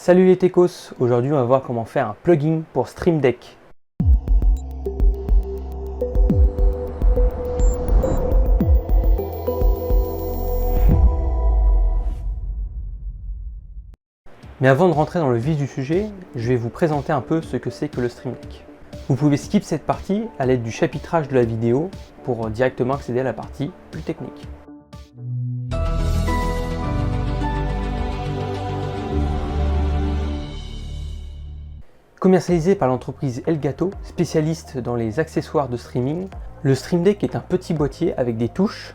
Salut les techos, aujourd'hui on va voir comment faire un plugin pour Stream Deck. Mais avant de rentrer dans le vif du sujet, je vais vous présenter un peu ce que c'est que le Stream Deck. Vous pouvez skip cette partie à l'aide du chapitrage de la vidéo pour directement accéder à la partie plus technique. Commercialisé par l'entreprise Elgato, spécialiste dans les accessoires de streaming, le Stream Deck est un petit boîtier avec des touches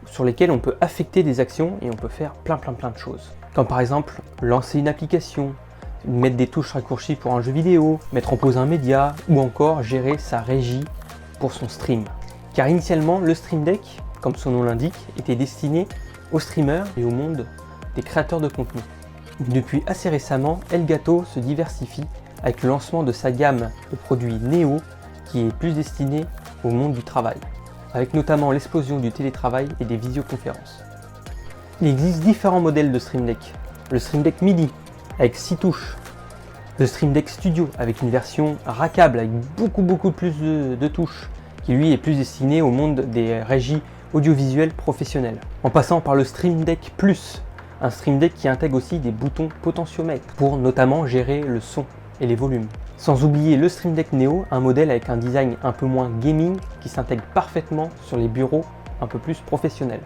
sur lesquelles on peut affecter des actions et on peut faire plein de choses. Comme par exemple lancer une application, mettre des touches raccourcies pour un jeu vidéo, mettre en pause un média ou encore gérer sa régie pour son stream. Car initialement, le Stream Deck, comme son nom l'indique, était destiné aux streamers et au monde des créateurs de contenu. Depuis assez récemment, Elgato se diversifie avec le lancement de sa gamme de produits Neo qui est plus destiné au monde du travail, avec notamment l'explosion du télétravail et des visioconférences. Il existe différents modèles de Stream Deck. Le Stream Deck Mini avec 6 touches, le Stream Deck Studio avec une version rackable avec beaucoup plus de touches, qui lui est plus destiné au monde des régies audiovisuelles professionnelles, en passant par le Stream Deck Plus, un Stream Deck qui intègre aussi des boutons potentiomètres pour notamment gérer le son et les volumes. Sans oublier le Stream Deck Neo, un modèle avec un design un peu moins gaming qui s'intègre parfaitement sur les bureaux un peu plus professionnels.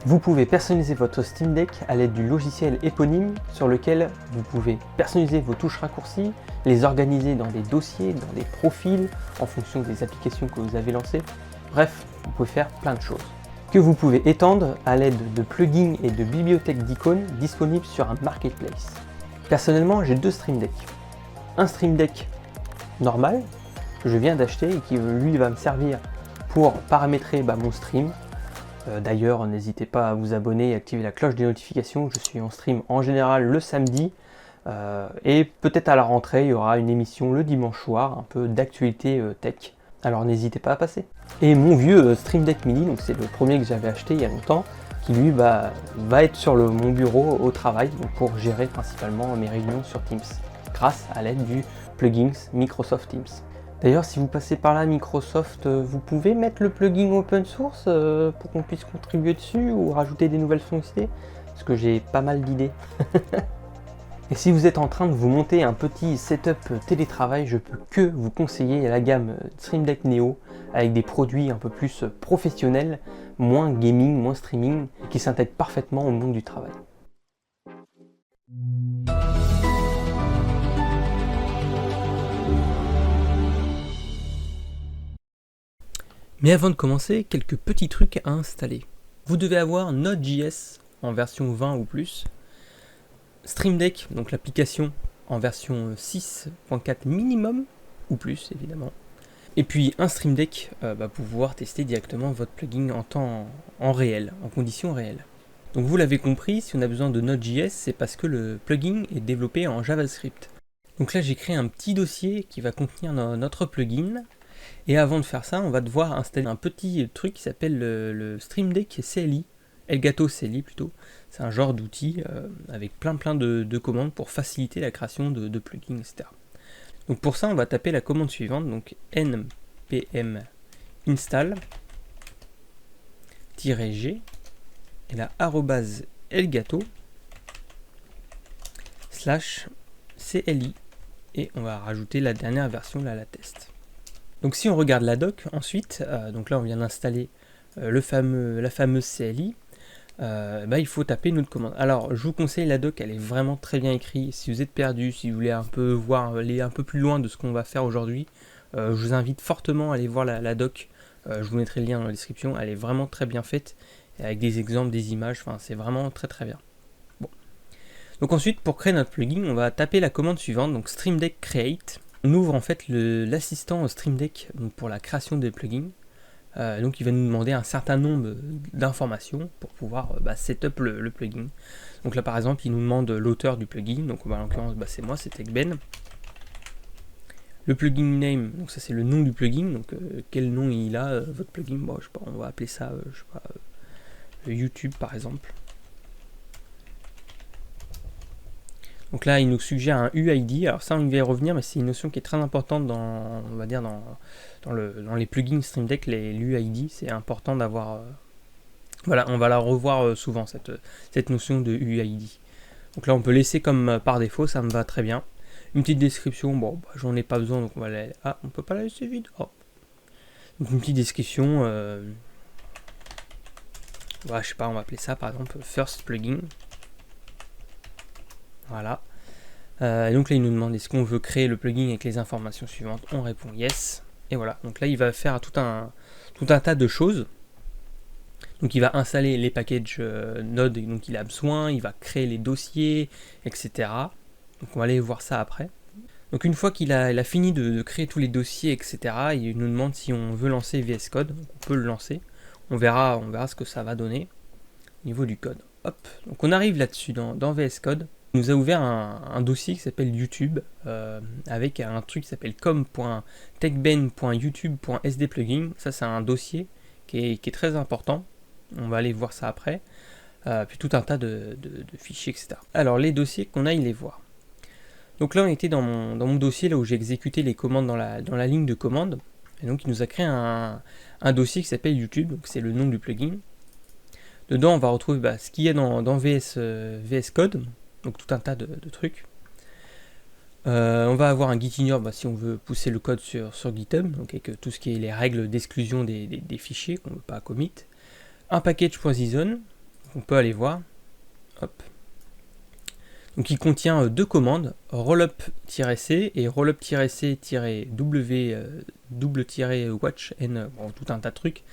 Vous pouvez personnaliser votre Stream Deck à l'aide du logiciel éponyme sur lequel vous pouvez personnaliser vos touches raccourcies, les organiser dans des dossiers, dans des profils, en fonction des applications que vous avez lancées. Bref, vous pouvez faire plein de choses. Que vous pouvez étendre à l'aide de plugins et de bibliothèques d'icônes disponibles sur un marketplace. Personnellement, j'ai deux Stream Deck. Un Stream Deck normal, que je viens d'acheter et qui lui va me servir pour paramétrer mon stream. D'ailleurs, n'hésitez pas à vous abonner et activer la cloche des notifications. Je suis en stream en général le samedi. Et peut-être à la rentrée, il y aura une émission le dimanche soir, un peu d'actualité tech. Alors n'hésitez pas à passer. Et mon vieux Stream Deck Mini, donc c'est le premier que j'avais acheté il y a longtemps, qui lui va être sur mon bureau au travail pour gérer principalement mes réunions sur Teams, grâce à l'aide du plugin Microsoft Teams. D'ailleurs, si vous passez par là Microsoft, vous pouvez mettre le plugin open source pour qu'on puisse contribuer dessus ou rajouter des nouvelles fonctionnalités, parce que j'ai pas mal d'idées. Et si vous êtes en train de vous monter un petit setup télétravail, je peux que vous conseiller la gamme Stream Deck Neo avec des produits un peu plus professionnels, moins gaming, moins streaming, qui s'intègrent parfaitement au monde du travail. Mais avant de commencer, quelques petits trucs à installer. Vous devez avoir Node.js en version 20 ou plus, Stream Deck, donc l'application en version 6.4 minimum, ou plus évidemment. Et puis un Stream Deck pour pouvoir tester directement votre plugin en réel, en conditions réelles. Donc vous l'avez compris, si on a besoin de Node.js, c'est parce que le plugin est développé en JavaScript. Donc là j'ai créé un petit dossier qui va contenir notre plugin. Et avant de faire ça, on va devoir installer un petit truc qui s'appelle le Stream Deck CLI, Elgato CLI plutôt. C'est un genre d'outil avec plein de commandes pour faciliter la création de plugins, etc. Donc pour ça, on va taper la commande suivante, donc npm install -g et la @elgato /CLI et on va rajouter la dernière version, là, la test. Donc si on regarde la doc ensuite, donc là on vient d'installer la fameuse CLI, il faut taper notre commande. Alors je vous conseille la doc, elle est vraiment très bien écrite. Si vous êtes perdu, si vous voulez un peu aller un peu plus loin de ce qu'on va faire aujourd'hui, je vous invite fortement à aller voir la doc. Je vous mettrai le lien dans la description, elle est vraiment très bien faite, avec des exemples, des images, c'est vraiment très bien. Bon. Donc ensuite, pour créer notre plugin, on va taper la commande suivante, donc Stream Deck Create. On ouvre en fait l'assistant Stream Deck pour la création des plugins. Donc il va nous demander un certain nombre d'informations pour pouvoir setup le plugin. Donc là par exemple il nous demande l'auteur du plugin, donc en l'occurrence c'est moi, c'est TechBen. Le plugin name, donc ça c'est le nom du plugin, donc quel nom il a votre plugin, je sais pas, on va appeler ça YouTube par exemple. Donc là, il nous suggère un UID. Alors ça, on va y revenir, mais c'est une notion qui est très importante dans, on va dire, dans les plugins Stream Deck, l'UID. C'est important d'avoir... voilà, on va la revoir souvent, cette notion de UID. Donc là, on peut laisser comme par défaut, ça me va très bien. Une petite description, bon, bah, j'en ai pas besoin, donc on va la... Ah, on peut pas la laisser vide. Oh. Donc une petite description... je sais pas, on va appeler ça par exemple First Plugin. Voilà. Et donc là, il nous demande est-ce qu'on veut créer le plugin avec les informations suivantes. On répond yes. Et voilà. Donc là, il va faire tout un tas de choses. Donc il va installer les packages Node dont il a besoin. Il va créer les dossiers, etc. Donc on va aller voir ça après. Donc une fois qu'il a fini de créer tous les dossiers, etc., il nous demande si on veut lancer VS Code. Donc on peut le lancer. On verra ce que ça va donner au niveau du code. Hop. Donc on arrive là-dessus dans VS Code. Il nous a ouvert un dossier qui s'appelle YouTube avec un truc qui s'appelle com.techben.youtube.sdplugin. Ça, c'est un dossier qui est très important. On va aller voir ça après. Puis tout un tas de fichiers, etc. Alors, les dossiers qu'on aille les voir. Donc là, on était dans mon dossier là où j'ai exécuté les commandes dans la ligne de commande. Et donc, il nous a créé un dossier qui s'appelle YouTube. Donc, c'est le nom du plugin. Dedans, on va retrouver ce qu'il y a dans VS Code. Donc tout un tas de trucs. On va avoir un gitignore si on veut pousser le code sur GitHub, donc avec tout ce qui est les règles d'exclusion des fichiers qu'on ne veut pas commit. Un package.json, on peut aller voir. Hop. Donc il contient deux commandes, rollup-c et rollup-c-w-watch, tout un tas de trucs.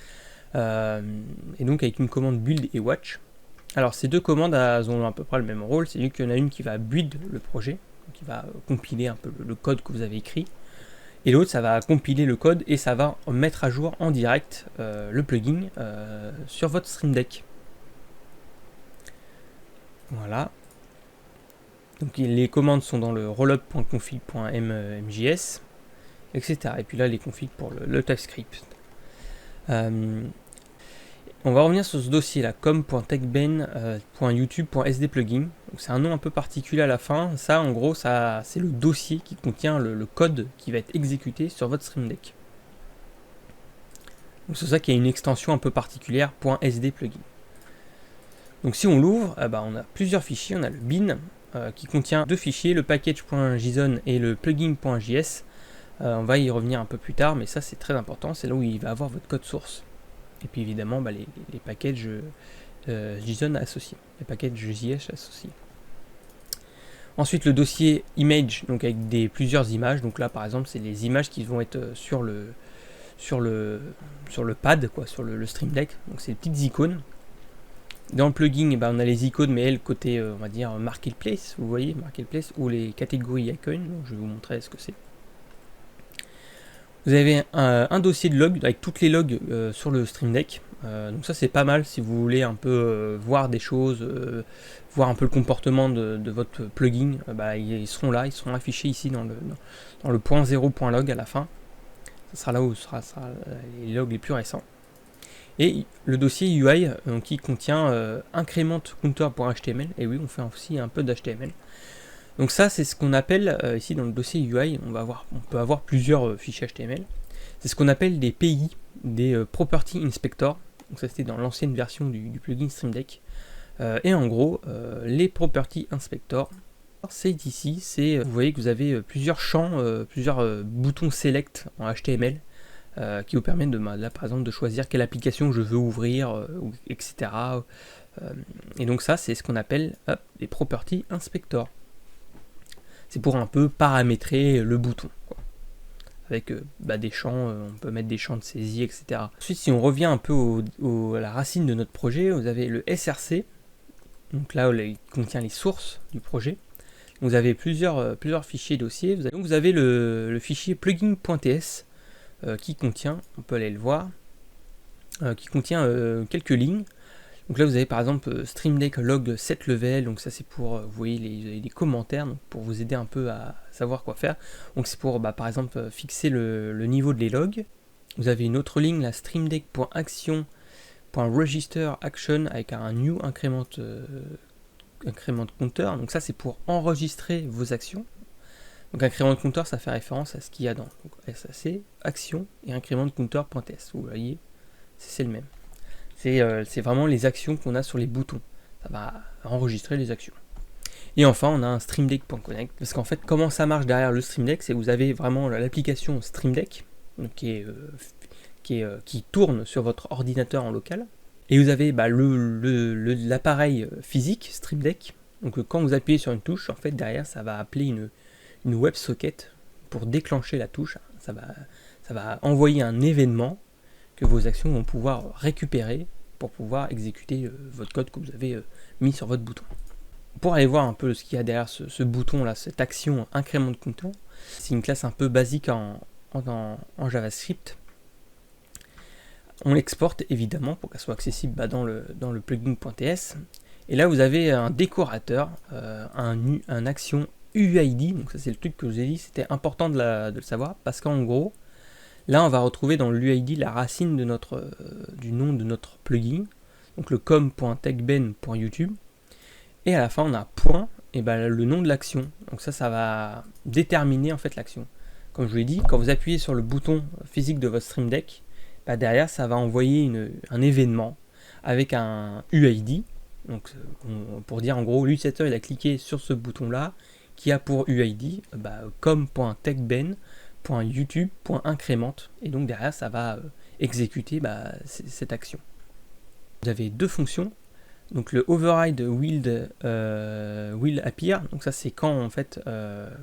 Et donc avec une commande build et watch. Alors ces deux commandes ont à peu près le même rôle, c'est juste qu'il y en a une qui va build le projet, qui va compiler un peu le code que vous avez écrit, et l'autre ça va compiler le code et ça va mettre à jour en direct le plugin sur votre Stream Deck. Voilà. Donc les commandes sont dans le rollup.config.mjs, etc. Et puis là les configs pour le TypeScript. On va revenir sur ce dossier là, com.techben.youtube.sdplugin. C'est un nom un peu particulier à la fin. Ça, en gros, c'est le dossier qui contient le code qui va être exécuté sur votre Stream Deck. Donc c'est ça qui a une extension un peu particulière, .sdplugin. Donc si on l'ouvre, on a plusieurs fichiers. On a le bin qui contient deux fichiers, le package.json et le plugin.js. On va y revenir un peu plus tard, mais ça c'est très important. C'est là où il va avoir votre code source. Et puis évidemment les packages JSON associés, les packages JS associés. Ensuite le dossier image, donc avec plusieurs images. Donc là par exemple c'est les images qui vont être sur le pad, sur le Stream Deck. Donc c'est les petites icônes. Dans le plugin, on a les icônes, mais elles côté on va dire marketplace, vous voyez, marketplace, ou les catégories icônes. Donc je vais vous montrer ce que c'est. Vous avez un dossier de log avec toutes les logs sur le Stream Deck. Donc ça c'est pas mal si vous voulez un peu voir des choses, voir un peu le comportement de votre plugin. Ils seront là, ils seront affichés ici dans le .0.log à la fin. Ça sera là où sera les logs les plus récents. Et le dossier UI qui contient increment.counter.html. Et oui, on fait aussi un peu d'HTML. Donc ça, c'est ce qu'on appelle, ici dans le dossier UI, on peut avoir plusieurs fichiers HTML. C'est ce qu'on appelle des PI, des Property Inspector. Donc ça, c'était dans l'ancienne version du plugin Stream Deck. Et en gros, les Property Inspector, c'est ici, vous voyez que vous avez plusieurs champs, plusieurs boutons select en HTML, qui vous permettent là, par exemple, de choisir quelle application je veux ouvrir, etc. Et donc ça, c'est ce qu'on appelle des Property Inspector. C'est pour un peu paramétrer le bouton, avec des champs, on peut mettre des champs de saisie, etc. Ensuite, si on revient un peu à la racine de notre projet, vous avez le SRC, donc là il contient les sources du projet. Vous avez plusieurs fichiers dossiers. Donc vous avez le fichier plugin.ts qui contient, on peut aller le voir, qui contient quelques lignes. Donc là vous avez par exemple Stream Deck log 7 level, donc ça c'est pour, vous voyez les commentaires, donc pour vous aider un peu à savoir quoi faire. Donc c'est pour par exemple fixer le niveau de les logs. Vous avez une autre ligne, la streamdeck.action.register action avec un new increment incrément de compteur. Donc ça c'est pour enregistrer vos actions. Donc incrément de compteur, ça fait référence à ce qu'il y a dans SAC, action et incrément de compteur.ts. Vous voyez, c'est le même. C'est vraiment les actions qu'on a sur les boutons. Ça va enregistrer les actions. Et enfin, on a un Stream Deck.connect. Parce qu'en fait, comment ça marche derrière le Stream Deck, c'est que vous avez vraiment l'application Stream Deck, donc qui tourne sur votre ordinateur en local. Et vous avez l'appareil physique Stream Deck. Donc quand vous appuyez sur une touche, en fait derrière ça va appeler une WebSocket pour déclencher la touche. Ça va envoyer un événement que vos actions vont pouvoir récupérer pour pouvoir exécuter votre code que vous avez mis sur votre bouton. Pour aller voir un peu ce qu'il y a derrière ce bouton là, cette action incrément de compteur, c'est une classe un peu basique en JavaScript. On l'exporte évidemment pour qu'elle soit accessible dans le plugin.ts. Et là vous avez un décorateur, un action UID, donc ça c'est le truc que je vous ai dit, c'était important de le savoir, parce qu'en gros, là on va retrouver dans l'UID la racine de du nom de notre plugin, donc le com.techben.youtube, et à la fin on a point, et le nom de l'action, donc ça va déterminer en fait l'action. Comme je vous l'ai dit, quand vous appuyez sur le bouton physique de votre Stream Deck, derrière ça va envoyer un événement avec un UID, donc pour dire en gros l'utilisateur il a cliqué sur ce bouton là qui a pour UID com.techben.youtube.increment, et donc derrière ça va exécuter cette action. Vous avez deux fonctions, donc le override will appear, donc ça c'est quand en fait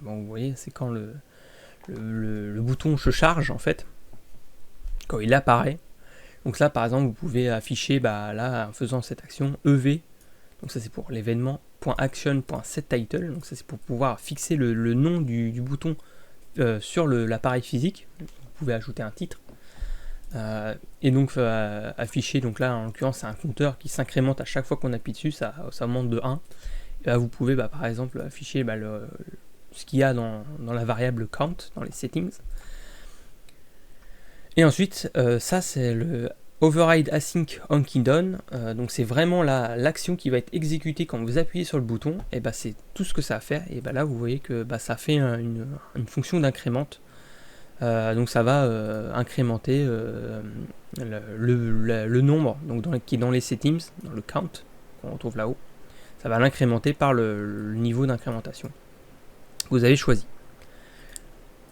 vous voyez c'est quand le bouton se charge en fait, quand il apparaît. Donc là par exemple vous pouvez afficher là en faisant cette action EV, donc ça c'est pour l'événement .action.setTitle, donc ça c'est pour pouvoir fixer le nom du bouton sur l'appareil physique. Vous pouvez ajouter un titre et donc afficher, donc là en l'occurrence c'est un compteur qui s'incrémente à chaque fois qu'on appuie dessus, ça monte de 1. Et là vous pouvez par exemple afficher ce qu'il y a dans la variable count dans les settings. Et ensuite, ça c'est le override async onKey done, donc c'est vraiment l'action qui va être exécutée quand vous appuyez sur le bouton, et c'est tout ce que ça va faire, et là vous voyez que ça fait une fonction d'incrément, donc ça va incrémenter le nombre donc qui est dans les settings, dans le count qu'on retrouve là-haut, ça va l'incrémenter par le niveau d'incrémentation que vous avez choisi.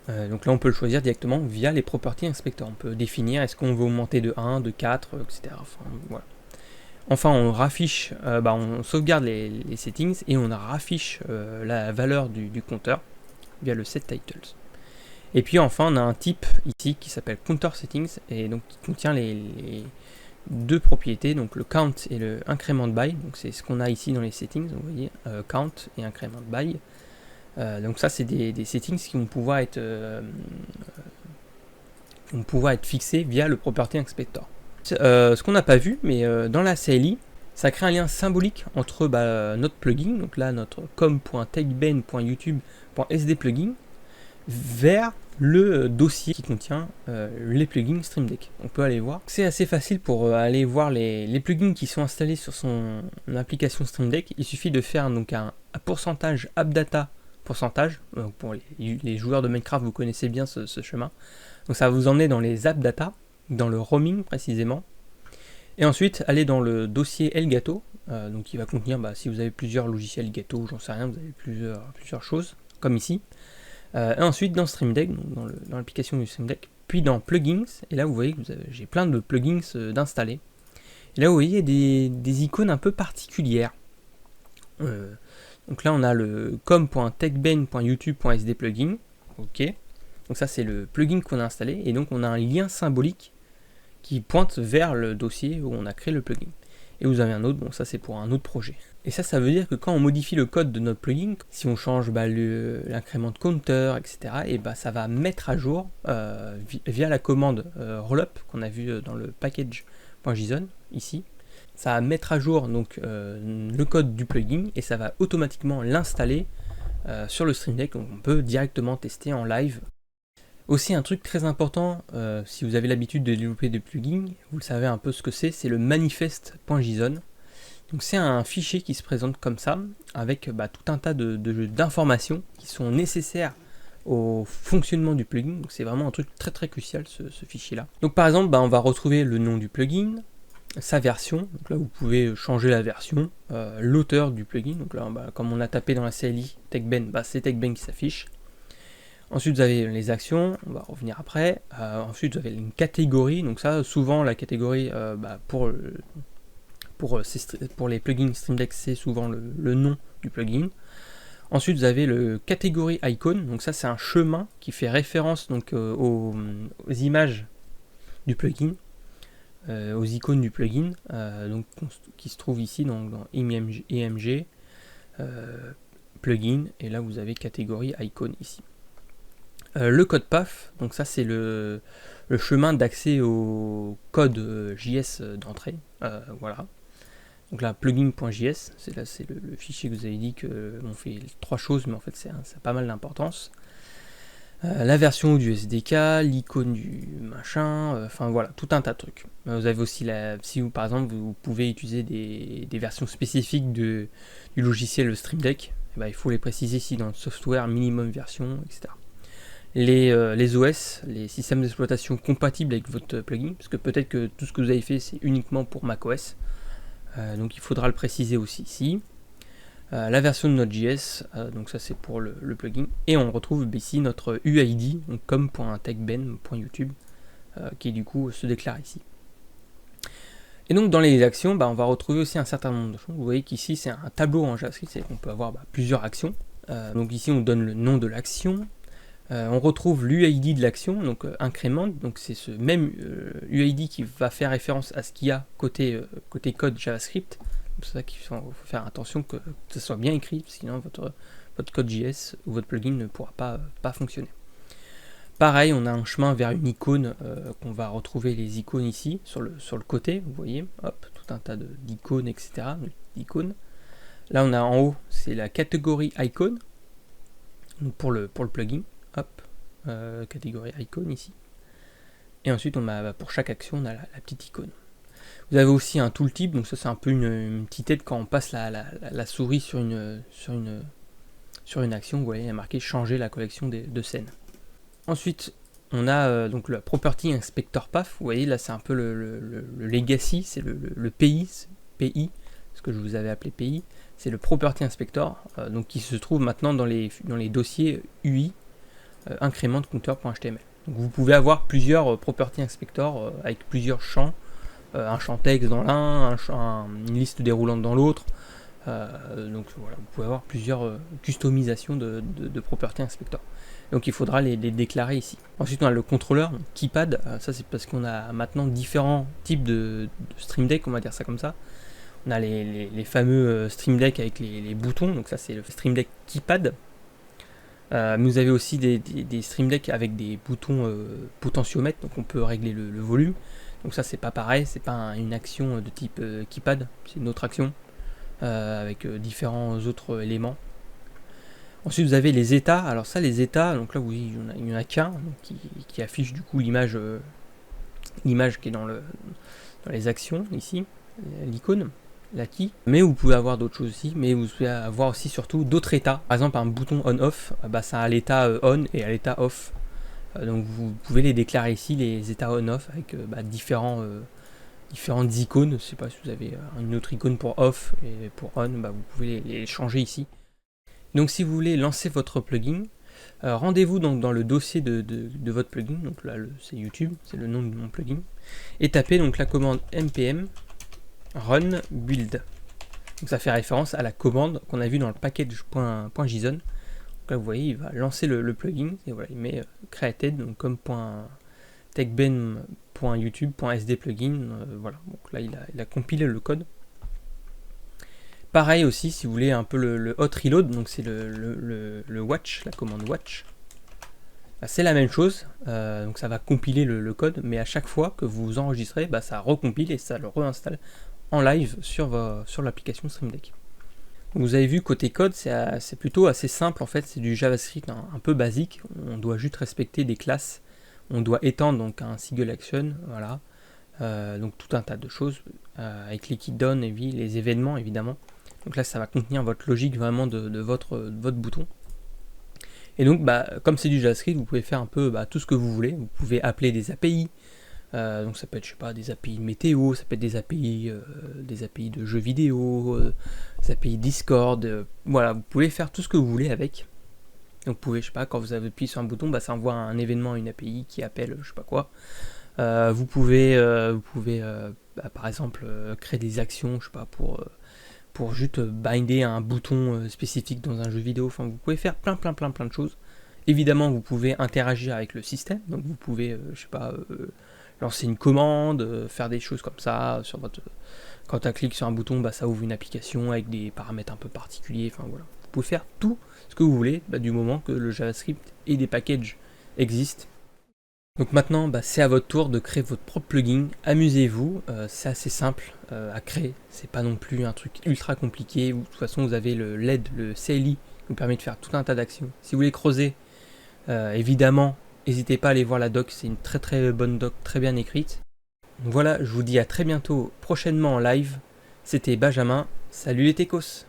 Donc là on peut le choisir directement via les properties inspector. On peut définir est-ce qu'on veut augmenter de 1, de 4, etc. Voilà. Enfin on raffiche, on sauvegarde les settings et on raffiche la valeur du compteur via le setTitles. Et puis enfin on a un type ici qui s'appelle counter settings et donc qui contient les deux propriétés, donc le count et le increment by. Donc c'est ce qu'on a ici dans les settings, vous voyez, count et increment by. Donc ça c'est des settings qui vont pouvoir être fixés via le property inspector. Ce qu'on n'a pas vu, mais dans la CLI, ça crée un lien symbolique entre notre plugin, donc là notre com.techben.youtube.sdplugin, vers le dossier qui contient les plugins Stream Deck. On peut aller voir. C'est assez facile pour aller voir les plugins qui sont installés sur son application Stream Deck. Il suffit de faire donc un pourcentage appdata pourcentage. Donc pour les joueurs de Minecraft, vous connaissez bien ce chemin. Donc ça va vous emmener dans les appdata, dans le roaming précisément. Et ensuite, aller dans le dossier Elgato, donc qui va contenir, si vous avez plusieurs logiciels Elgato, j'en sais rien, vous avez plusieurs choses, comme ici. Et ensuite dans Stream Deck, donc dans l'application du Stream Deck, puis dans Plugins, et là vous voyez que j'ai plein de plugins d'installer. Et là vous voyez des icônes un peu particulières. Donc là on a le com.techben.youtube.sdplugin, ok. Donc ça c'est le plugin qu'on a installé, et donc on a un lien symbolique qui pointe vers le dossier où on a créé le plugin. Et vous avez un autre, bon ça c'est pour un autre projet. Et ça veut dire que quand on modifie le code de notre plugin, si on change l'incrément de counter, etc., et ça va mettre à jour via la commande rollup qu'on a vu dans le package.json ici. Ça va mettre à jour donc le code du plugin et ça va automatiquement l'installer sur le Stream Deck, donc on peut directement tester en live. Aussi un truc très important, si vous avez l'habitude de développer des plugins, vous le savez un peu ce que c'est le manifest.json. Donc c'est un fichier qui se présente comme ça, avec tout un tas d'informations qui sont nécessaires au fonctionnement du plugin. Donc c'est vraiment un truc très très crucial ce fichier là. Donc par exemple on va retrouver le nom du plugin, sa version, donc là vous pouvez changer la version, l'auteur du plugin, donc là comme on a tapé dans la CLI TechBen, c'est TechBen qui s'affiche. Ensuite vous avez les actions, on va revenir après. Ensuite vous avez une catégorie, donc ça souvent la catégorie pour les plugins Stream Deck c'est souvent le nom du plugin. Ensuite vous avez le catégorie icon, donc ça c'est un chemin qui fait référence donc aux images du plugin, aux icônes du plugin, donc qui se trouve ici dans EMG, plugin, et là vous avez catégorie icon ici. Le code path, donc ça c'est le chemin d'accès au code JS d'entrée, voilà. Donc là, plugin.js, c'est le fichier que vous avez dit qu'on fait 3 choses, mais en fait c'est pas mal d'importance. La version du SDK, l'icône du machin, enfin voilà, tout un tas de trucs. Vous avez aussi, si vous par exemple vous pouvez utiliser des versions spécifiques du logiciel Stream Deck, il faut les préciser ici dans le software minimum version, etc. Les OS, les systèmes d'exploitation compatibles avec votre plugin, parce que peut-être que tout ce que vous avez fait c'est uniquement pour macOS. Donc il faudra le préciser aussi ici. La version de Node.js, donc ça c'est pour le plugin. Et on retrouve ici notre UID, donc com.techben.youtube, qui du coup se déclare ici. Et donc dans les actions, on va retrouver aussi un certain nombre de choses. Vous voyez qu'ici c'est un tableau en JavaScript, c'est qu'on peut avoir plusieurs actions. Donc ici on donne le nom de l'action. On retrouve l'UID de l'action, donc incrément, donc c'est ce même UID qui va faire référence à ce qu'il y a côté code JavaScript. C'est ça qu'il faut faire attention que ce soit bien écrit, sinon votre code JS ou votre plugin ne pourra pas fonctionner. Pareil, on a un chemin vers une icône qu'on va retrouver les icônes ici sur le côté, vous voyez, hop, tout un tas d'icônes, etc. D'icônes. Là on a en haut, c'est la catégorie icon, donc pour le plugin. Hop, catégorie icône ici. Et ensuite, on a, pour chaque action, on a la petite icône. Vous avez aussi un tooltip, donc ça c'est un peu une petite aide quand on passe la souris sur une action. Vous voyez, il y a marqué changer la collection de scènes. Ensuite, on a donc le Property Inspector Path. Vous voyez, là c'est un peu le legacy, c'est le PI, ce que je vous avais appelé PI. C'est le Property Inspector, donc qui se trouve maintenant dans les dossiers UI. Incrément de compteur.html. Donc vous pouvez avoir plusieurs property inspector avec plusieurs champs, un champ texte dans l'un, une liste déroulante dans l'autre. Donc voilà, vous pouvez avoir plusieurs customisations de property inspector. Donc il faudra les déclarer ici. Ensuite on a le contrôleur, keypad, ça c'est parce qu'on a maintenant différents types de Stream Deck, on va dire ça comme ça. On a les fameux Stream Deck avec les boutons, donc ça c'est le Stream Deck keypad. Vous avez aussi des Stream Deck avec des boutons potentiomètre, donc on peut régler le volume. Donc ça c'est pas pareil, c'est pas une action de type keypad, c'est une autre action avec différents autres éléments. Ensuite vous avez les états, alors ça les états, donc là oui il y en a qu'un qui affiche du coup l'image qui est dans les actions ici, l'icône. La key, mais vous pouvez avoir d'autres choses aussi, mais vous pouvez avoir aussi surtout d'autres états. Par exemple un bouton on-off, ça a l'état on et à l'état off. Donc vous pouvez les déclarer ici, les états on-off, avec différentes icônes. Je ne sais pas si vous avez une autre icône pour off et pour on, vous pouvez les changer ici. Donc si vous voulez lancer votre plugin, rendez-vous donc dans le dossier de votre plugin, donc là c'est YouTube, c'est le nom de mon plugin, et tapez donc la commande npm run build. Donc ça fait référence à la commande qu'on a vue dans le package.json. Donc là vous voyez il va lancer le plugin et voilà il met created donc comme .techben.youtube.sd plugin, voilà. Donc là il a compilé le code. Pareil aussi si vous voulez un peu le hot reload, donc c'est le watch, la commande watch. C'est la même chose, donc ça va compiler le code, mais à chaque fois que vous enregistrez, ça recompile et ça le réinstalle en live sur l'application Stream Deck. Vous avez vu côté code, c'est plutôt assez simple en fait, c'est du JavaScript un peu basique. On doit juste respecter des classes, on doit étendre donc un single action, voilà. donc tout un tas de choses, avec les keydown et puis les événements évidemment. Donc là ça va contenir votre logique vraiment de votre bouton. Et donc comme c'est du JavaScript, vous pouvez faire un peu tout ce que vous voulez. Vous pouvez appeler des API, donc ça peut être, je sais pas, des API météo, ça peut être des API de jeux vidéo, des API Discord, voilà, vous pouvez faire tout ce que vous voulez avec. Donc vous pouvez, je sais pas, quand vous avez appuyé sur un bouton, ça envoie un événement à une API qui appelle je sais pas quoi. Vous pouvez par exemple créer des actions, je sais pas, pour juste binder un bouton spécifique dans un jeu vidéo. Enfin, vous pouvez faire plein de choses. Évidemment, vous pouvez interagir avec le système, donc vous pouvez, je sais pas, lancer une commande, faire des choses comme ça sur votre. Quand on clique sur un bouton, ça ouvre une application avec des paramètres un peu particuliers. Enfin voilà, vous pouvez faire tout ce que vous voulez du moment que le JavaScript et des packages existent. Donc maintenant, c'est à votre tour de créer votre propre plugin. Amusez-vous, c'est assez simple à créer. C'est pas non plus un truc ultra compliqué. De toute façon, vous avez l'aide, le CLI, qui vous permet de faire tout un tas d'actions. Si vous voulez creuser, évidemment, n'hésitez pas à aller voir la doc. C'est une très bonne doc, très bien écrite. Donc voilà, je vous dis à très bientôt, prochainement en live. C'était Benjamin. Salut les techos!